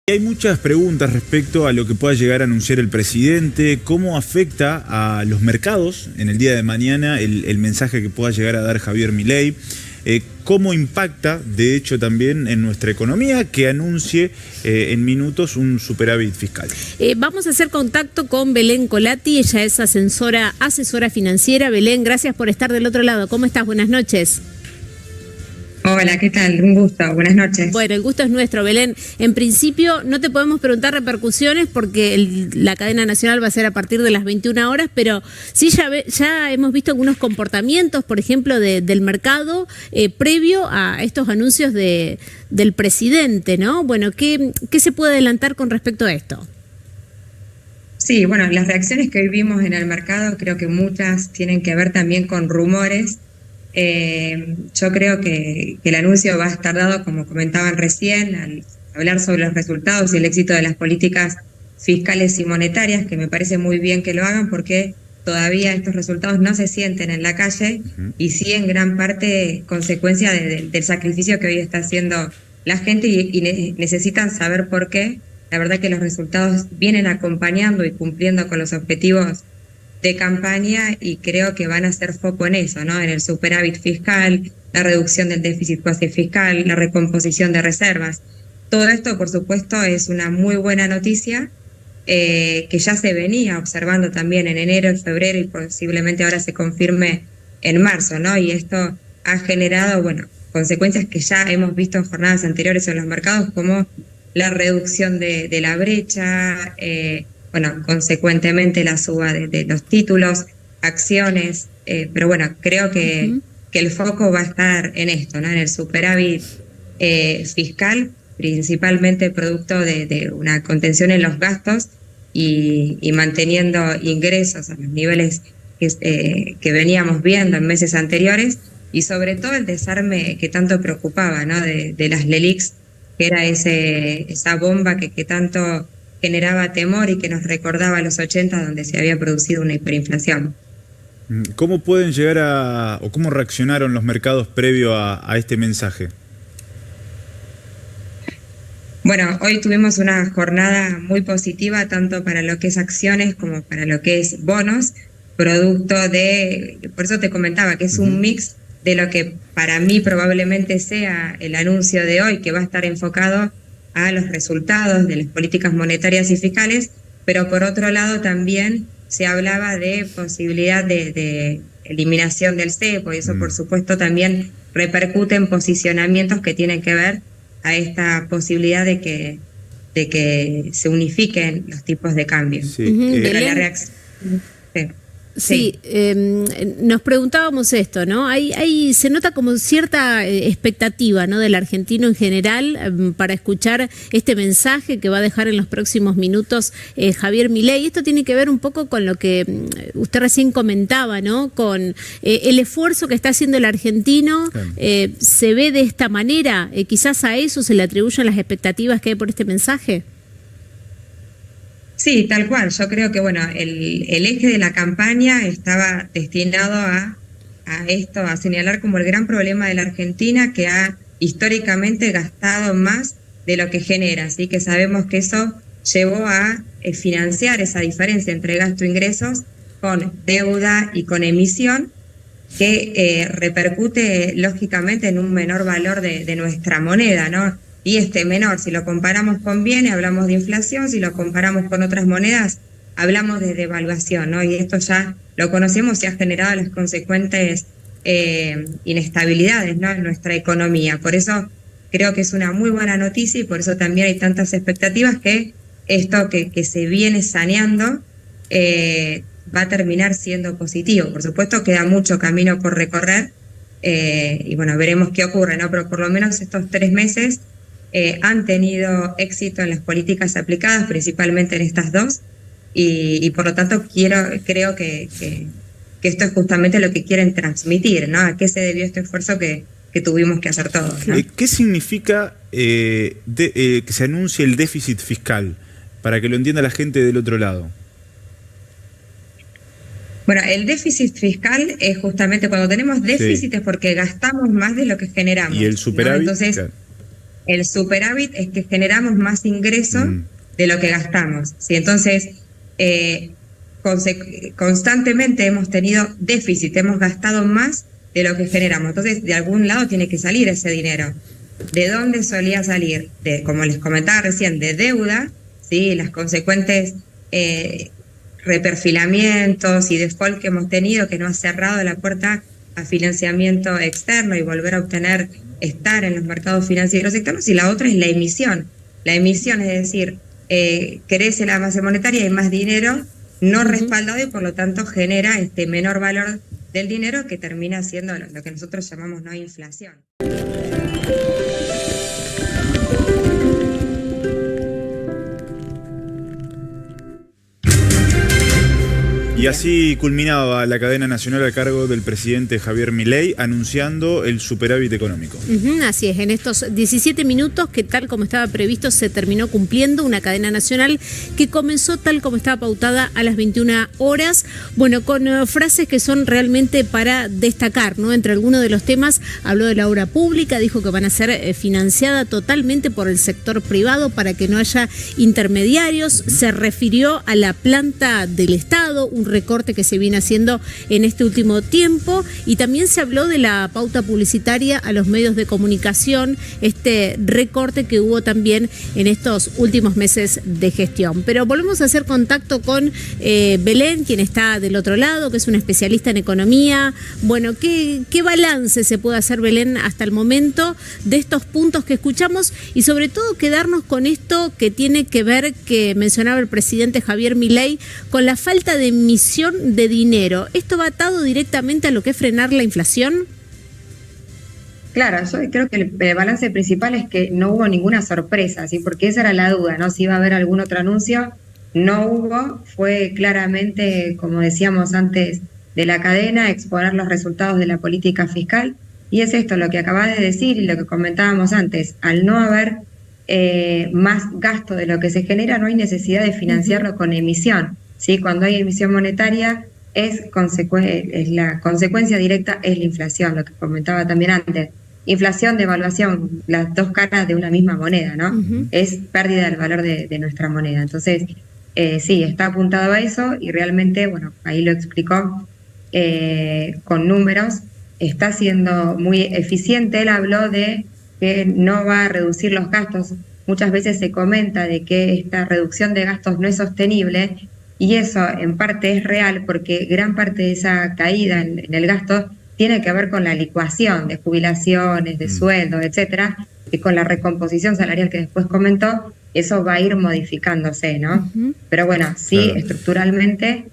Hay muchas preguntas respecto a lo que pueda llegar a anunciar el presidente, cómo afecta a los mercados en el día de mañana el mensaje que pueda llegar a dar Javier Milei, cómo impacta de hecho también en nuestra economía que anuncie en minutos un superávit fiscal. Vamos a hacer contacto con Belén Colati, ella es asesora financiera. Belén, gracias por estar del otro lado. ¿Cómo estás? Buenas noches. Hola, ¿qué tal? Un gusto, buenas noches. Bueno, el gusto es nuestro, Belén. En principio no te podemos preguntar repercusiones porque la cadena nacional va a ser a partir de las 21 horas, pero sí ya hemos visto algunos comportamientos, por ejemplo, del mercado previo a estos anuncios del presidente, ¿no? Bueno, ¿qué se puede adelantar con respecto a esto? Sí, bueno, las reacciones que hoy vimos en el mercado creo que muchas tienen que ver también con rumores. Yo creo que el anuncio va a estar dado, como comentaban recién, al hablar sobre los resultados y el éxito de las políticas fiscales y monetarias, que me parece muy bien que lo hagan porque todavía estos resultados no se sienten en la calle y sí en gran parte consecuencia del sacrificio que hoy está haciendo la gente y necesitan saber por qué. La verdad que los resultados vienen acompañando y cumpliendo con los objetivos de campaña y creo que van a hacer foco en eso, ¿no? En el superávit fiscal, la reducción del déficit cuasi fiscal, la recomposición de reservas. Todo esto, por supuesto, es una muy buena noticia que ya se venía observando también en enero, en febrero y posiblemente ahora se confirme en marzo, ¿no? Y esto ha generado, bueno, consecuencias que ya hemos visto en jornadas anteriores en los mercados, como la reducción de la brecha, bueno, consecuentemente la suba de los títulos, acciones, pero bueno, creo que el foco va a estar en esto, ¿no? En el superávit fiscal, principalmente producto de una contención en los gastos y manteniendo ingresos a los niveles que veníamos viendo en meses anteriores y sobre todo el desarme que tanto preocupaba, ¿no? De las LELIQs, que era esa bomba que tanto generaba temor y que nos recordaba a los 80 donde se había producido una hiperinflación. ¿Cómo pueden llegar o cómo reaccionaron los mercados previo a este mensaje? Bueno, hoy tuvimos una jornada muy positiva tanto para lo que es acciones como para lo que es bonos, producto por eso te comentaba que es un mix de lo que para mí probablemente sea el anuncio de hoy, que va a estar enfocado a los resultados de las políticas monetarias y fiscales, pero por otro lado también se hablaba de posibilidad de eliminación del cepo y eso por supuesto también repercute en posicionamientos que tienen que ver a esta posibilidad de que se unifiquen los tipos de cambio. Sí. Pero la reacción... Sí, nos preguntábamos esto, ¿no? Se nota como cierta expectativa, ¿no? Del argentino en general para escuchar este mensaje que va a dejar en los próximos minutos Javier Milei. Esto tiene que ver un poco con lo que usted recién comentaba, ¿no? Con el esfuerzo que está haciendo el argentino. Claro. ¿Se ve de esta manera? ¿Quizás a eso se le atribuyen las expectativas que hay por este mensaje? Sí, tal cual. Yo creo que bueno, el eje de la campaña estaba destinado a esto, a señalar como el gran problema de la Argentina, que ha históricamente gastado más de lo que genera. Así que sabemos que eso llevó a financiar esa diferencia entre gasto e ingresos con deuda y con emisión, que repercute lógicamente en un menor valor de nuestra moneda, ¿no? Y menor, si lo comparamos con bienes, hablamos de inflación, si lo comparamos con otras monedas, hablamos de devaluación, ¿no? Y esto ya lo conocemos y ha generado las consecuentes inestabilidades, ¿no? En nuestra economía. Por eso creo que es una muy buena noticia y por eso también hay tantas expectativas que esto que se viene saneando va a terminar siendo positivo. Por supuesto queda mucho camino por recorrer y bueno, veremos qué ocurre, ¿no? Pero por lo menos estos 3 meses han tenido éxito en las políticas aplicadas, principalmente en estas dos, y por lo tanto creo que esto es justamente lo que quieren transmitir, ¿no? ¿A qué se debió este esfuerzo que tuvimos que hacer todos, ¿no? ¿Qué significa que se anuncie el déficit fiscal? Para que lo entienda la gente del otro lado. Bueno, el déficit fiscal es justamente cuando tenemos déficit es porque gastamos más de lo que generamos. ¿Y el superávit? ¿No? Entonces, claro. el superávit es que generamos más ingreso de lo que gastamos, ¿sí? Entonces, constantemente hemos tenido déficit, hemos gastado más de lo que generamos. Entonces, de algún lado tiene que salir ese dinero. ¿De dónde solía salir? Como les comentaba recién, de deuda, ¿sí? Las consecuentes reperfilamientos y default que hemos tenido, que nos ha cerrado la puerta a financiamiento externo y volver a estar en los mercados financieros externos. Y la otra es la emisión. La emisión, es decir, crece la base monetaria y hay más dinero no respaldado y por lo tanto genera este menor valor del dinero que termina siendo lo que nosotros llamamos no inflación. Y así culminaba la cadena nacional a cargo del presidente Javier Milei anunciando el superávit económico. Así es, en estos 17 minutos que tal como estaba previsto se terminó cumpliendo una cadena nacional que comenzó tal como estaba pautada a las 21 horas, bueno, con frases que son realmente para destacar, ¿no? Entre algunos de los temas habló de la obra pública, dijo que van a ser financiada totalmente por el sector privado para que no haya intermediarios, se refirió a la planta del Estado, un recorte que se viene haciendo en este último tiempo, y también se habló de la pauta publicitaria a los medios de comunicación, este recorte que hubo también en estos últimos meses de gestión. Pero volvemos a hacer contacto con Belén, quien está del otro lado, que es una especialista en economía. Bueno, ¿qué balance se puede hacer, Belén, hasta el momento de estos puntos que escuchamos y sobre todo quedarnos con esto que tiene que ver, que mencionaba el presidente Javier Milei, con la falta de emisión de dinero? ¿Esto va atado directamente a lo que es frenar la inflación? Claro, yo creo que el balance principal es que no hubo ninguna sorpresa, ¿sí? Porque esa era la duda, ¿no? Si iba a haber algún otro anuncio, no hubo, fue claramente, como decíamos antes de la cadena, exponer los resultados de la política fiscal, y es esto lo que acabas de decir y lo que comentábamos antes, al no haber más gasto de lo que se genera, no hay necesidad de financiarlo con emisión. ¿Sí? Cuando hay emisión monetaria, la consecuencia directa es la inflación, lo que comentaba también antes. Inflación, devaluación, las dos caras de una misma moneda, ¿no? Es pérdida del valor de nuestra moneda. Entonces, sí, está apuntado a eso y realmente, bueno, ahí lo explicó con números, está siendo muy eficiente. Él habló de que no va a reducir los gastos. Muchas veces se comenta de que esta reducción de gastos no es sostenible. Y eso en parte es real porque gran parte de esa caída en el gasto tiene que ver con la licuación de jubilaciones, de sueldos, etcétera, y con la recomposición salarial que después comentó, eso va a ir modificándose, ¿no? Pero bueno, sí, claro, estructuralmente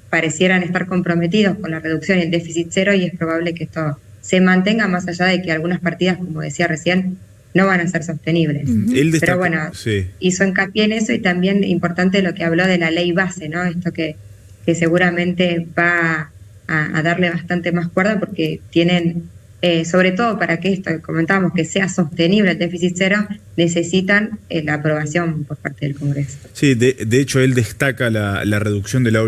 parecieran estar comprometidos con la reducción y el déficit cero y es probable que esto se mantenga más allá de que algunas partidas, como decía recién, no van a ser sostenibles. Pero bueno, sí, hizo hincapié en eso y también importante lo que habló de la ley base, ¿no? Esto que seguramente va a darle bastante más cuerda porque tienen, sobre todo para que esto que comentábamos, que sea sostenible el déficit cero, necesitan la aprobación por parte del Congreso. Sí, de hecho él destaca la reducción de la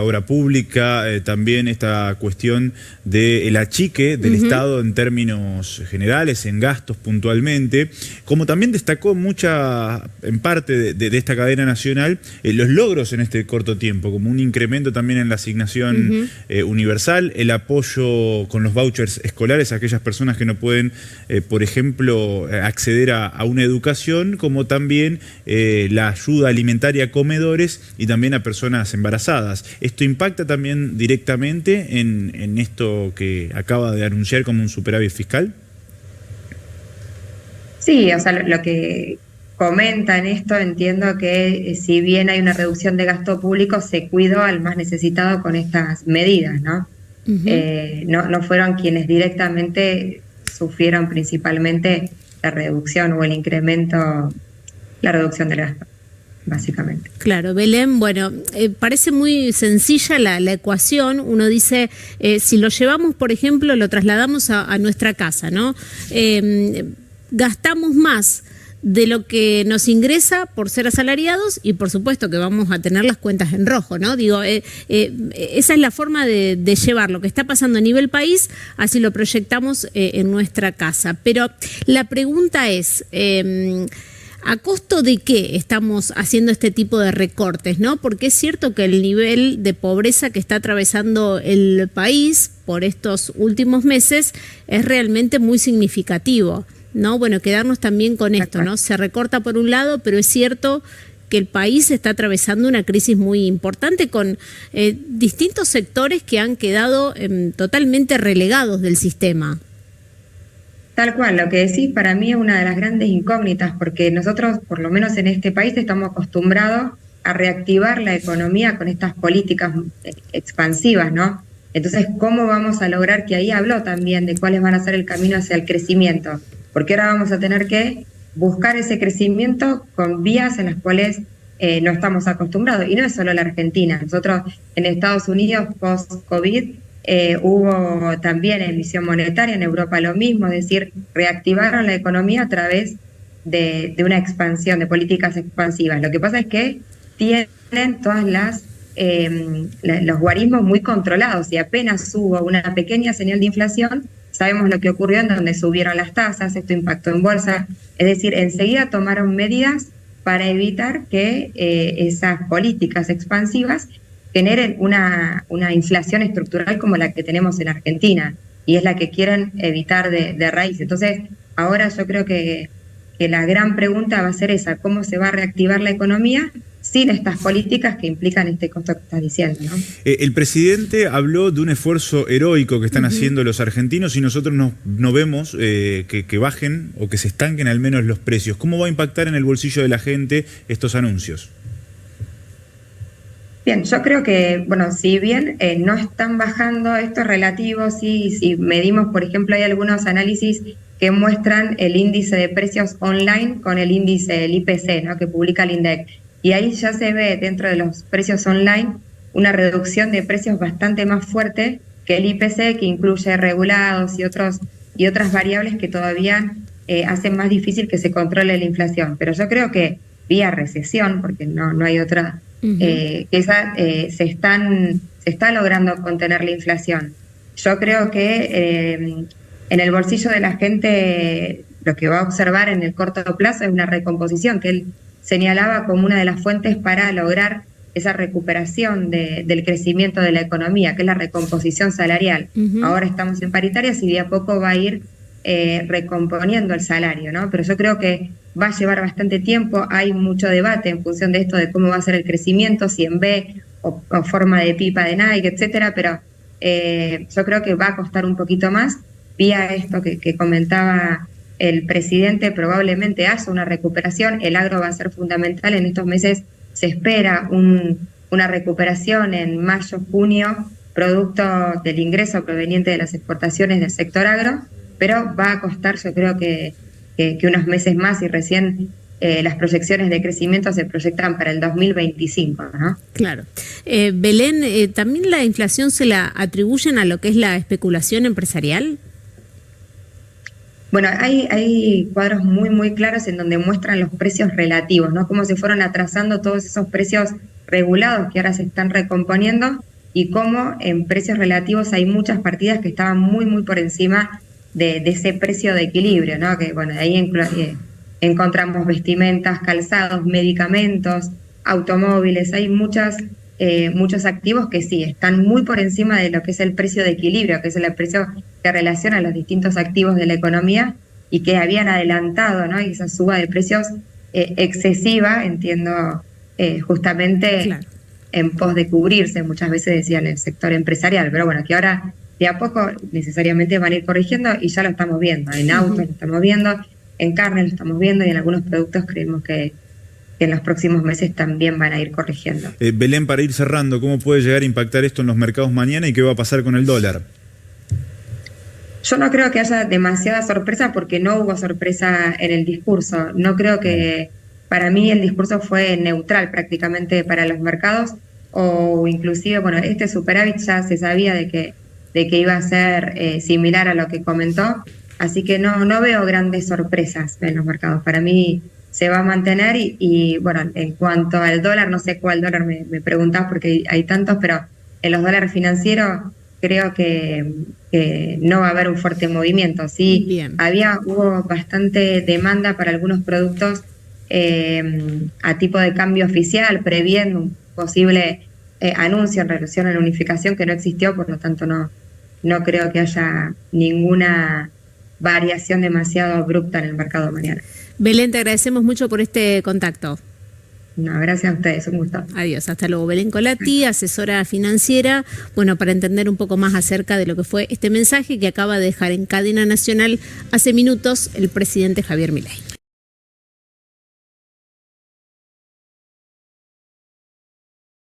obra pública, también esta cuestión del achique del Estado en términos generales, en gastos puntualmente, como también destacó en parte de esta cadena nacional, los logros en este corto tiempo, como un incremento también en la asignación universal, el apoyo con los vouchers escolares a aquellas personas que no pueden, por ejemplo, acceder a una educación, como también la ayuda alimentaria a comedores y también a personas embarazadas. ¿Esto impacta también directamente en esto que acaba de anunciar como un superávit fiscal? Sí, o sea, lo que comenta en esto, entiendo que si bien hay una reducción de gasto público, se cuidó al más necesitado con estas medidas, ¿no? No fueron quienes directamente sufrieron principalmente la reducción o el incremento, la reducción del gasto, básicamente. Claro, Belén, bueno, parece muy sencilla la ecuación. Uno dice, si lo llevamos, por ejemplo, lo trasladamos a nuestra casa, ¿no? Gastamos más de lo que nos ingresa por ser asalariados y por supuesto que vamos a tener las cuentas en rojo, ¿no? Digo, esa es la forma de llevar lo que está pasando a nivel país, así lo proyectamos en nuestra casa. Pero la pregunta es, ¿a costo de qué estamos haciendo este tipo de recortes, no? Porque es cierto que el nivel de pobreza que está atravesando el país por estos últimos meses es realmente muy significativo, ¿no? Bueno, quedarnos también con esto, ¿no? Se recorta por un lado, pero es cierto que el país está atravesando una crisis muy importante con distintos sectores que han quedado totalmente relegados del sistema. Tal cual, lo que decís para mí es una de las grandes incógnitas, porque nosotros, por lo menos en este país, estamos acostumbrados a reactivar la economía con estas políticas expansivas, ¿no? Entonces, ¿cómo vamos a lograr que ahí habló también de cuáles van a ser el camino hacia el crecimiento? Porque ahora vamos a tener que buscar ese crecimiento con vías en las cuales no estamos acostumbrados. Y no es solo la Argentina. Nosotros en Estados Unidos, post-COVID, hubo también emisión monetaria, en Europa lo mismo, es decir, reactivaron la economía a través de una expansión, de políticas expansivas. Lo que pasa es que tienen todas los guarismos muy controlados y apenas hubo una pequeña señal de inflación, sabemos lo que ocurrió en donde subieron las tasas, esto impactó en bolsa, es decir, enseguida tomaron medidas para evitar que esas políticas expansivas generen una inflación estructural como la que tenemos en Argentina, y es la que quieren evitar de raíz. Entonces, ahora yo creo que la gran pregunta va a ser esa, ¿cómo se va a reactivar la economía sin estas políticas que implican este costo que estás diciendo, ¿no? El presidente habló de un esfuerzo heroico que están haciendo los argentinos y nosotros no vemos que bajen o que se estanquen al menos los precios. ¿Cómo va a impactar en el bolsillo de la gente estos anuncios? Bien, yo creo que, bueno, si bien no están bajando estos relativos, si medimos, por ejemplo, hay algunos análisis que muestran el índice de precios online con el índice, el IPC, ¿no?, que publica el INDEC. Y ahí ya se ve dentro de los precios online una reducción de precios bastante más fuerte que el IPC, que incluye regulados y otras variables que todavía hacen más difícil que se controle la inflación. Pero yo creo que vía recesión, porque no hay otra, se está logrando contener la inflación. Yo creo que en el bolsillo de la gente lo que va a observar en el corto plazo es una recomposición que él señalaba como una de las fuentes para lograr esa recuperación del crecimiento de la economía, que es la recomposición salarial. Ahora estamos en paritarias y de a poco va a ir recomponiendo el salario, ¿no? Pero yo creo que va a llevar bastante tiempo, hay mucho debate en función de esto, de cómo va a ser el crecimiento, si en V o forma de pipa de Nike, etcétera, pero yo creo que va a costar un poquito más, vía esto que comentaba el presidente, probablemente haya una recuperación, el agro va a ser fundamental, en estos meses se espera una recuperación en mayo, junio, producto del ingreso proveniente de las exportaciones del sector agro, pero va a costar, yo creo que unos meses más, y recién las proyecciones de crecimiento se proyectan para el 2025, ¿no? Claro. Belén, ¿también la inflación se la atribuyen a lo que es la especulación empresarial? Bueno, hay cuadros muy, muy claros en donde muestran los precios relativos, ¿no? Cómo se fueron atrasando todos esos precios regulados que ahora se están recomponiendo y cómo en precios relativos hay muchas partidas que estaban muy, muy por encima de ese precio de equilibrio, ¿no? Que, bueno, ahí encontramos vestimentas, calzados, medicamentos, automóviles, hay muchos activos que sí, están muy por encima de lo que es el precio de equilibrio, que es el precio que relaciona los distintos activos de la economía y que habían adelantado, ¿no? Y esa suba de precios excesiva, entiendo, justamente claro, en pos de cubrirse, muchas veces decían el sector empresarial, pero bueno, que ahora de a poco necesariamente van a ir corrigiendo y ya lo estamos viendo, en autos lo estamos viendo, en carne lo estamos viendo y en algunos productos creemos que en los próximos meses también van a ir corrigiendo. Belén, para ir cerrando, ¿cómo puede llegar a impactar esto en los mercados mañana y qué va a pasar con el dólar? Yo no creo que haya demasiada sorpresa porque no hubo sorpresa en el discurso. No creo que, para mí el discurso fue neutral prácticamente para los mercados, o inclusive, bueno, este superávit ya se sabía de que iba a ser similar a lo que comentó. Así que no veo grandes sorpresas en los mercados. Para mí se va a mantener y bueno, en cuanto al dólar, no sé cuál dólar me preguntás porque hay tantos, pero en los dólares financieros creo que no va a haber un fuerte movimiento. Sí, bien. Hubo bastante demanda para algunos productos a tipo de cambio oficial, previendo un posible anuncio en relación a la unificación que no existió, por lo tanto no creo que haya ninguna variación demasiado abrupta en el mercado mañana. Belén, te agradecemos mucho por este contacto. No, gracias a ustedes, un gusto. Adiós, hasta luego. Belén Colatti, asesora financiera, bueno, para entender un poco más acerca de lo que fue este mensaje que acaba de dejar en cadena nacional hace minutos el presidente Javier Milei.